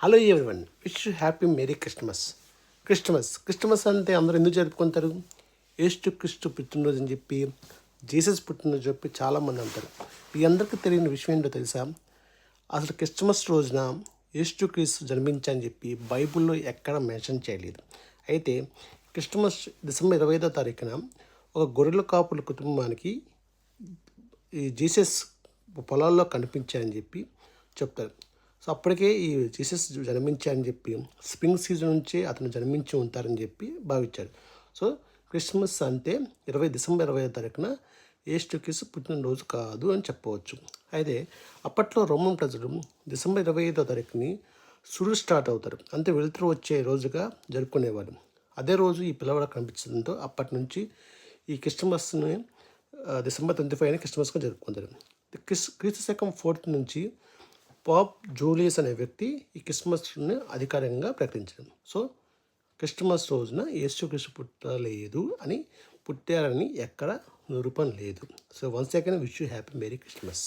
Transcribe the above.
Hello everyone, wish happy Mary Christmas అంటే అందరూ ఎందుకు జరుపుకుంటారు? యేసు క్రీస్తు పుట్టినరోజు అని చెప్పి, జీసస్ పుట్టినరోజు చెప్పి చాలామంది అంటారు. మీ అందరికీ తెలియని విషయం ఏంటో తెలుసా? అసలు క్రిస్టమస్ రోజున యేసు క్రీస్తు జన్మించని చెప్పి బైబిల్లో ఎక్కడ మెన్షన్ చేయలేదు. అయితే క్రిస్టమస్ డిసెంబర్ 25వ తారీఖున ఒక గొర్రెల కాపుల కుటుంబానికి ఈ జీసస్ పొలాల్లో కనిపించారని చెప్పి చెప్తారు. సో అప్పటికే ఈ జీసస్ జన్మించారని చెప్పి స్ప్రింగ్ సీజన్ నుంచే అతను జన్మించి ఉంటారని చెప్పి భావించాడు. సో క్రిస్మస్ అంటే డిసెంబర్ 25వ తారీఖున యేసుక్రీస్తు పుట్టినరోజు కాదు అని చెప్పవచ్చు. అయితే అప్పట్లో రోమన్ ప్రజలు డిసెంబర్ 25వ తారీఖుని సూర్యుడు స్టార్ట్ అవుతారు, అంతే వెలుతురు వచ్చే రోజుగా జరుపుకునేవారు. అదే రోజు ఈ పిల్లవాడు కనిపించడంతో అప్పటి నుంచి ఈ క్రిస్టమస్ని డిసెంబర్ 25ని క్రిస్టమస్గా జరుపుకుంటారు. క్రీస్తు శకం 4 నుంచి పాప్ జూలియస్ అనే వ్యక్తి ఈ క్రిస్మస్ని అధికారికంగా ప్రకటించారు. సో క్రిస్మస్ రోజున యేసుక్రీస్తు పుట్టలేదు అని, పుట్టారని ఎక్కడ నిరూపణ లేదు. So once again wish you happy merry Christmas.